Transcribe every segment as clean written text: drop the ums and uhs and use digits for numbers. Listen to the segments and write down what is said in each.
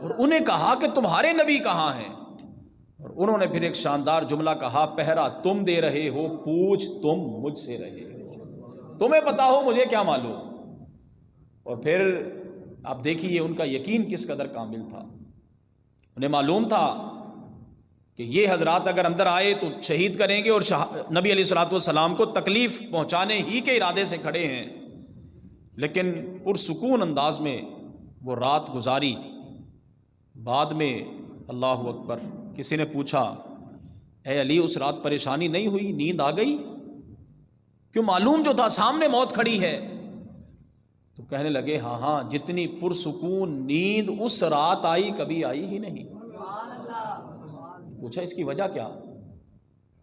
اور انہیں کہا کہ تمہارے نبی کہاں ہیں؟ اور انہوں نے پھر ایک شاندار جملہ کہا، پہرا تم دے رہے ہو، پوچھ تم مجھ سے رہے ہو، تمہیں پتا ہو مجھے کیا معلوم۔ اور پھر آپ دیکھیے ان کا یقین کس قدر کامل تھا۔ انہیں معلوم تھا کہ یہ حضرات اگر اندر آئے تو شہید کریں گے، اور نبی علیہ الصلوۃ والسلام کو تکلیف پہنچانے ہی کے ارادے سے کھڑے ہیں، لیکن پرسکون انداز میں وہ رات گزاری۔ بعد میں اللہ اکبر، کسی نے پوچھا، اے علی اس رات پریشانی نہیں ہوئی، نیند آ گئی؟ کیوں معلوم جو تھا سامنے موت کھڑی ہے۔ تو کہنے لگے ہاں ہاں، جتنی پرسکون نیند اس رات آئی کبھی آئی ہی نہیں۔ پوچھا اس کی وجہ کیا؟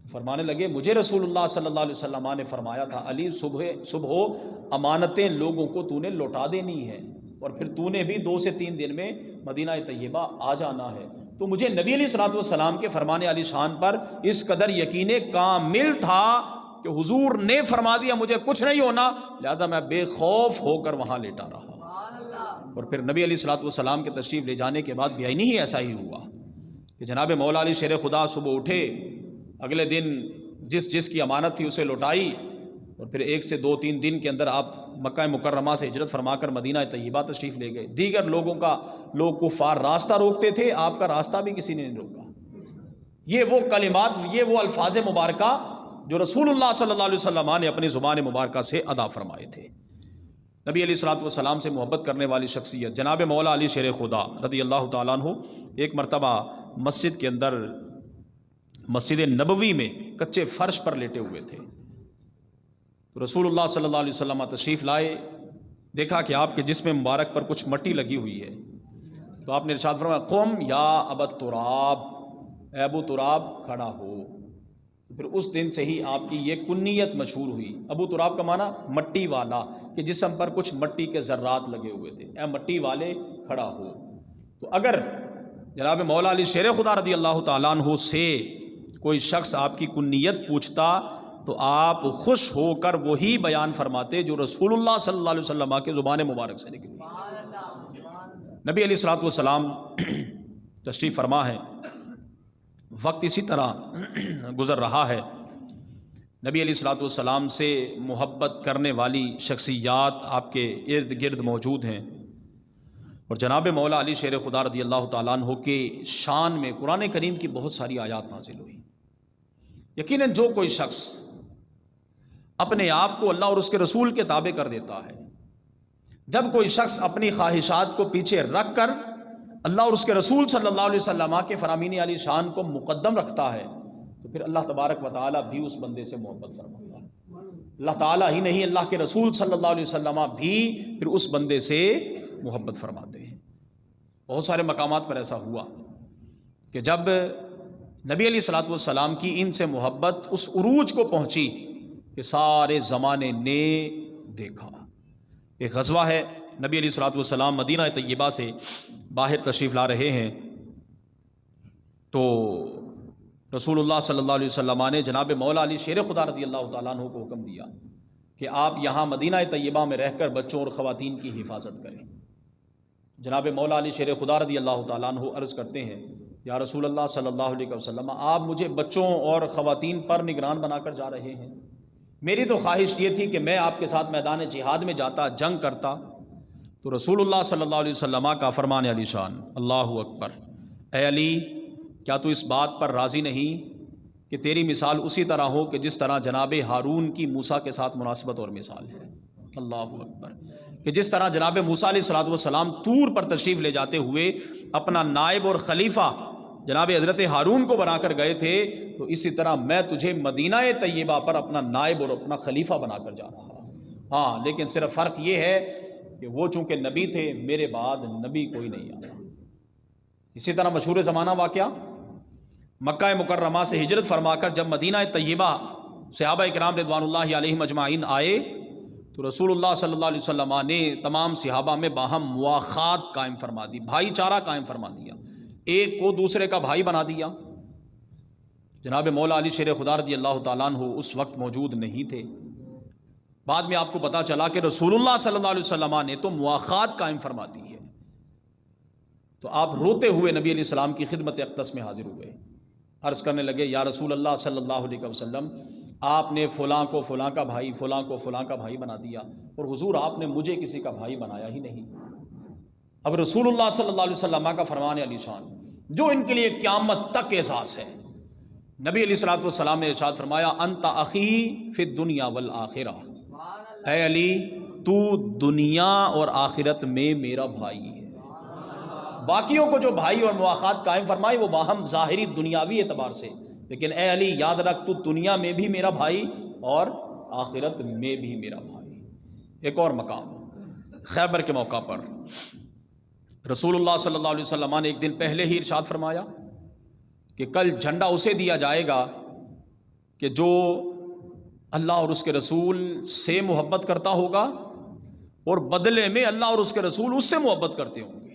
فرمانے لگے مجھے رسول اللہ صلی اللہ علیہ وسلم نے فرمایا تھا، علی صبح امانتیں لوگوں کو تو نے لوٹا دینی ہے، اور پھر تو نے بھی 2 سے 3 دن میں مدینہ طیبہ آ جانا ہے۔ تو مجھے نبی علیہ الصلوۃ والسلام کے فرمانے علی شان پر اس قدر یقین کامل تھا کہ حضور نے فرما دیا مجھے کچھ نہیں ہونا، لہذا میں بے خوف ہو کر وہاں لیٹا رہا۔ اور پھر نبی علیہ الصلوۃ والسلام کے تشریف لے جانے کے بعد بھی نہیں ایسا ہی ہوا کہ جناب مولا علی شیر خدا صبح اٹھے، اگلے دن جس کی امانت تھی اسے لوٹائی، اور پھر 1 سے 2-3 دن کے اندر آپ مکہ مکرمہ سے ہجرت فرما کر مدینہ طیبہ تشریف لے گئے۔ دیگر لوگ کفار راستہ روکتے تھے، آپ کا راستہ بھی کسی نے نہیں روکا۔ یہ وہ کلمات، یہ وہ الفاظ مبارکہ جو رسول اللہ صلی اللہ علیہ وسلم نے اپنی زبان مبارکہ سے ادا فرمائے تھے۔ نبی علیہ الصلوۃ والسلام سے محبت کرنے والی شخصیت جناب مولا علی شیر خدا رضی اللہ تعالیٰ عنہ ایک مرتبہ مسجد کے اندر، مسجد نبوی میں کچے فرش پر لیٹے ہوئے تھے۔ رسول اللہ صلی اللہ علیہ وسلم تشریف لائے، دیکھا کہ آپ کے جسم مبارک پر کچھ مٹی لگی ہوئی ہے، تو آپ نے ارشاد فرمایا قم یا ابا تراب، اے ابو تراب کھڑا ہو۔ تو پھر اس دن سے ہی آپ کی یہ کنیت مشہور ہوئی۔ ابو تراب کا معنی مٹی والا، کہ جسم پر کچھ مٹی کے ذرات لگے ہوئے تھے، اے مٹی والے کھڑا ہو۔ تو اگر جناب مولا علی شیر خدا رضی اللہ تعالیٰ عنہ سے کوئی شخص آپ کی کنیت پوچھتا تو آپ خوش ہو کر وہی بیان فرماتے جو رسول اللہ صلی اللہ علیہ وسلم کے زبان مبارک سے نکلی۔ نبی علیہ الصلوۃ والسلام تشریف فرما ہے، وقت اسی طرح گزر رہا ہے، نبی علیہ الصلوۃ والسلام سے محبت کرنے والی شخصیات آپ کے ارد گرد موجود ہیں، اور جناب مولا علی شیر خدا رضی اللہ تعالیٰ عنہ کے شان میں قرآن کریم کی بہت ساری آیات نازل ہوئی۔ یقیناً جو کوئی شخص اپنے آپ کو اللہ اور اس کے رسول کے تابع کر دیتا ہے، جب کوئی شخص اپنی خواہشات کو پیچھے رکھ کر اللہ اور اس کے رسول صلی اللہ علیہ وسلم کے فرامین علی شان کو مقدم رکھتا ہے، تو پھر اللہ تبارک و تعالیٰ بھی اس بندے سے محبت فرماتا ہے۔ اللہ تعالیٰ ہی نہیں، اللہ کے رسول صلی اللہ علیہ وسلم بھی پھر اس بندے سے محبت فرماتے ہیں۔ بہت سارے مقامات پر ایسا ہوا کہ جب نبی علیہ الصلوۃ والسلام کی ان سے محبت اس عروج کو پہنچی کہ سارے زمانے نے دیکھا۔ ایک غزوہ ہے، نبی علیہ الصلوۃ والسلام مدینہ طیبہ سے باہر تشریف لا رہے ہیں، تو رسول اللہ صلی اللہ علیہ وسلم نے جناب مولا علی شیر خدا رضی اللہ تعالیٰ عنہ کو حکم دیا کہ آپ یہاں مدینہ طیبہ میں رہ کر بچوں اور خواتین کی حفاظت کریں۔ جناب مولا علی شیر خدا رضی اللہ تعالیٰ عنہ عرض کرتے ہیں، یا رسول اللہ صلی اللہ علیہ وسلم، آپ مجھے بچوں اور خواتین پر نگران بنا کر جا رہے ہیں، میری تو خواہش یہ تھی کہ میں آپ کے ساتھ میدان جہاد میں جاتا، جنگ کرتا۔ تو رسول اللہ صلی اللہ علیہ وسلم کا فرمان علی شان، اللہ اکبر، اے علی کیا تو اس بات پر راضی نہیں کہ تیری مثال اسی طرح ہو کہ جس طرح جناب ہارون کی موسیٰ کے ساتھ مناسبت اور مثال ہے؟ اللہ اکبر، کہ جس طرح جناب موسیٰ علیہ الصلوۃ والسلام طور پر تشریف لے جاتے ہوئے اپنا نائب اور خلیفہ جناب حضرت ہارون کو بنا کر گئے تھے، تو اسی طرح میں تجھے مدینہ طیبہ پر اپنا نائب اور اپنا خلیفہ بنا کر جا رہا ہوں۔ ہاں، لیکن صرف فرق یہ ہے کہ وہ چونکہ نبی تھے، میرے بعد نبی کوئی نہیں آیا۔ اسی طرح مشہور زمانہ واقعہ، مکہ مکرمہ سے ہجرت فرما کر جب مدینہ طیبہ صحابہ اکرام رضوان اللہ علیہم اجمعین آئے، تو رسول اللہ صلی اللہ علیہ وسلم نے تمام صحابہ میں باہم مواخات قائم فرما دی، بھائی چارہ قائم فرما دیا، ایک کو دوسرے کا بھائی بنا دیا۔ جناب مولا علی شیر خدا رضی اللہ تعالیٰ عنہ اس وقت موجود نہیں تھے۔ بعد میں آپ کو پتا چلا کہ رسول اللہ صلی اللہ علیہ وسلم نے تو مواخات قائم فرما دی ہے۔ تو آپ روتے ہوئے نبی علیہ السلام کی خدمت اقدس میں حاضر ہوئے، عرض کرنے لگے یا رسول اللہ صلی اللہ علیہ وسلم، آپ نے فلاں کو فلاں کا بھائی، فلاں کو فلاں کا بھائی بنا دیا، اور حضور آپ نے مجھے کسی کا بھائی بنایا ہی نہیں۔ اب رسول اللہ صلی اللہ علیہ وسلم کا فرمان علی شان جو ان کے لیے قیامت تک احساس ہے، نبی علیہ الصلوۃ والسلام نے ارشاد فرمایا انت اخی فی الدنیا والآخرہ، اے علی تو دنیا اور آخرت میں میرا بھائی ہے۔ باقیوں کو جو بھائی اور مواخات قائم فرمائے وہ باہم ظاہری دنیاوی اعتبار سے، لیکن اے علی یاد رکھ تو دنیا میں بھی میرا بھائی اور آخرت میں بھی میرا بھائی۔ ایک اور مقام خیبر کے موقع پر رسول اللہ صلی اللہ علیہ وسلم نے ایک دن پہلے ہی ارشاد فرمایا کہ کل جھنڈا اسے دیا جائے گا کہ جو اللہ اور اس کے رسول سے محبت کرتا ہوگا اور بدلے میں اللہ اور اس کے رسول اس سے محبت کرتے ہوں گے۔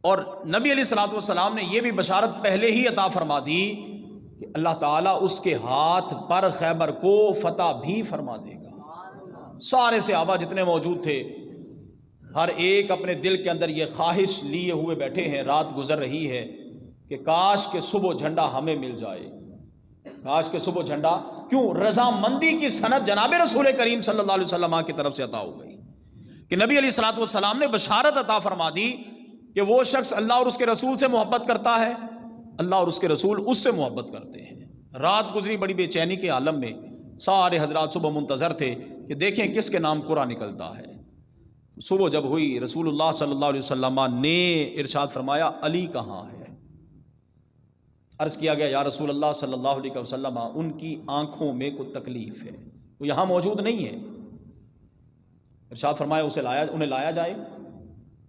اور نبی علیہ الصلوۃ والسلام نے یہ بھی بشارت پہلے ہی عطا فرما دی کہ اللہ تعالیٰ اس کے ہاتھ پر خیبر کو فتح بھی فرما دے گا۔ سارے صحابہ جتنے موجود تھے ہر ایک اپنے دل کے اندر یہ خواہش لیے ہوئے بیٹھے ہیں، رات گزر رہی ہے کہ کاش کہ صبح جھنڈا ہمیں مل جائے، کاش کہ صبح جھنڈا، کیوں رضامندی کی سند جناب رسول کریم صلی اللہ علیہ وسلم کی طرف سے عطا ہو گئی کہ نبی علیہ الصلوۃ والسلام نے بشارت عطا فرما دی کہ وہ شخص اللہ اور اس کے رسول سے محبت کرتا ہے، اللہ اور اس کے رسول اس سے محبت کرتے ہیں۔ رات گزری بڑی بے چینی کے عالم میں، سارے حضرات صبح منتظر تھے کہ دیکھیں کس کے نام قرآن نکلتا ہے۔ صبح جب ہوئی رسول اللہ صلی اللہ علیہ وسلم نے ارشاد فرمایا علی کہاں ہے؟ عرض کیا گیا یا رسول اللہ صلی اللہ علیہ وسلم ان کی آنکھوں میں کوئی تکلیف ہے، وہ یہاں موجود نہیں ہے۔ ارشاد فرمایا انہیں لایا جائے۔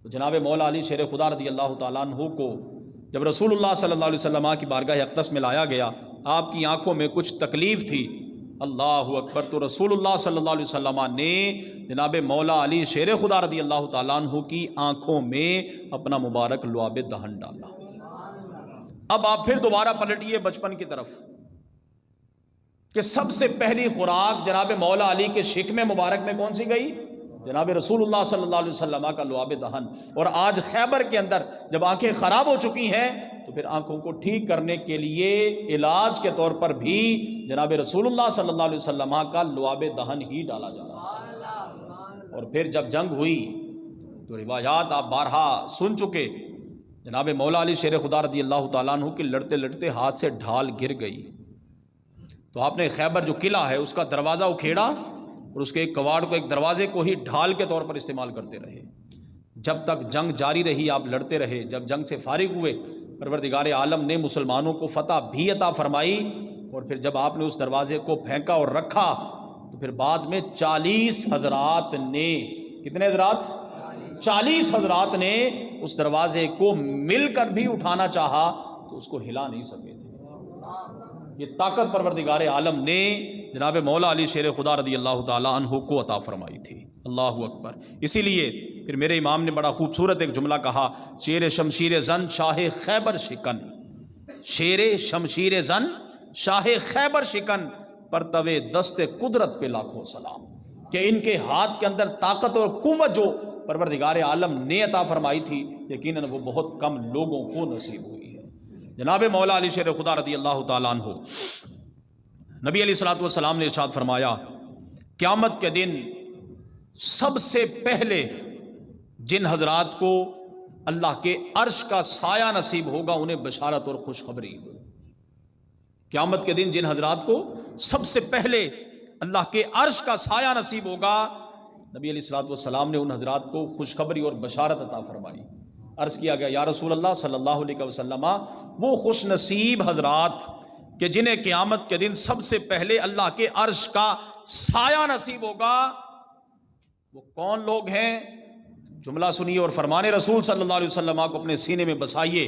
تو جناب مولا علی شیر خدا رضی اللہ تعالیٰ عنہ کو جب رسول اللہ صلی اللہ علیہ وسلم کی بارگاہ اقدس میں لایا گیا، آپ کی آنکھوں میں کچھ تکلیف تھی۔ اللہ اکبر! تو رسول اللہ صلی اللہ علیہ وسلم نے جناب مولا علی شیر خدا رضی اللہ تعالیٰ عنہ کی آنکھوں میں اپنا مبارک لعاب دہن ڈالا۔ اب آپ پھر دوبارہ پلٹیے بچپن کی طرف کہ سب سے پہلی خوراک جناب مولا علی کے شکم مبارک میں کون سی گئی؟ جناب رسول اللہ صلی اللہ علیہ وسلم کا لعاب دہن۔ اور آج خیبر کے اندر جب آنکھیں خراب ہو چکی ہیں تو پھر آنکھوں کو ٹھیک کرنے کے لیے علاج کے طور پر بھی جناب رسول اللہ صلی اللہ علیہ وسلم کا لعاب دہن ہی ڈالا جا رہا ہے۔ اور پھر جب جنگ ہوئی تو روایات آپ بارہا سن چکے، جناب مولا علی شیر خدا رضی اللہ تعالیٰ عنہ کی لڑتے لڑتے ہاتھ سے ڈھال گر گئی، تو آپ نے خیبر جو قلعہ ہے اس کا دروازہ اکھیڑا اور اس کے ایک کواڑ کو، ایک دروازے کو ہی ڈھال کے طور پر استعمال کرتے رہے۔ جب تک جنگ جاری رہی آپ لڑتے رہے۔ جب جنگ سے فارغ ہوئے پروردگار عالم نے مسلمانوں کو فتح بھی عطا فرمائی، اور پھر جب آپ نے اس دروازے کو پھینکا اور رکھا تو پھر بعد میں 40 حضرات نے، کتنے حضرات؟ 40 حضرات نے اس دروازے کو مل کر بھی اٹھانا چاہا تو اس کو ہلا نہیں سکے تھے۔ یہ طاقت پروردگار عالم نے جناب مولا علی شیر خدا رضی اللہ تعالیٰ عنہ کو عطا فرمائی تھی۔ اللہ اکبر! اسی لیے پھر میرے امام نے بڑا خوبصورت ایک جملہ کہا، شیر شمشیر زن شاہ خیبر شکن، شیر شمشیر زن شاہ خیبر شکن، پرتوے دست قدرت پہ لاکھوں سلام، کہ ان کے ہاتھ کے اندر طاقت اور قوت جو پروردگار عالم نے عطا فرمائی تھی یقیناً وہ بہت کم لوگوں کو نصیب ہوئی ہے۔ جناب مولا علی شیر خدا رضی اللہ تعالیٰ عنہ، نبی علیہ الصلوۃ والسلام نے ارشاد فرمایا قیامت کے دن سب سے پہلے جن حضرات کو اللہ کے عرش کا سایہ نصیب ہوگا انہیں بشارت اور خوشخبری ہو۔ قیامت کے دن جن حضرات کو سب سے پہلے اللہ کے عرش کا سایہ نصیب ہوگا، نبی علیہ الصلوۃ والسلام نے ان حضرات کو خوشخبری اور بشارت عطا فرمائی۔ عرض کیا گیا یا رسول اللہ صلی اللہ علیہ وسلم وہ خوش نصیب حضرات کہ جنہیں قیامت کے دن سب سے پہلے اللہ کے عرش کا سایہ نصیب ہوگا وہ کون لوگ ہیں؟ جملہ سنیے اور فرمان رسول صلی اللہ علیہ وسلم کو اپنے سینے میں بسائیے۔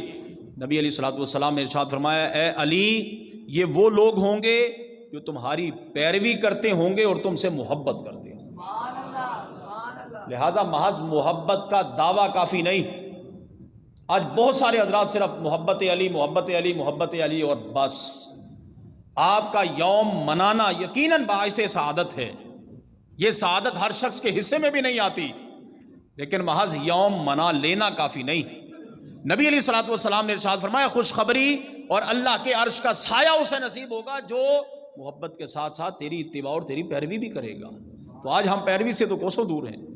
نبی علیہ الصلوۃ والسلام نے ارشاد فرمایا اے علی یہ وہ لوگ ہوں گے جو تمہاری پیروی کرتے ہوں گے اور تم سے محبت کرتے ہوں گے۔ لہذا محض محبت کا دعویٰ کافی نہیں۔ آج بہت سارے حضرات صرف محبت علی محبت علی محبت علی اور بس۔ آپ کا یوم منانا یقیناً باعث سعادت ہے، یہ سعادت ہر شخص کے حصے میں بھی نہیں آتی، لیکن محض یوم منا لینا کافی نہیں۔ نبی علیہ الصلوۃ والسلام نے ارشاد فرمایا خوشخبری اور اللہ کے عرش کا سایہ اسے نصیب ہوگا جو محبت کے ساتھ ساتھ تیری اتباع اور تیری پیروی بھی کرے گا۔ تو آج ہم پیروی سے تو کوسوں دور ہیں۔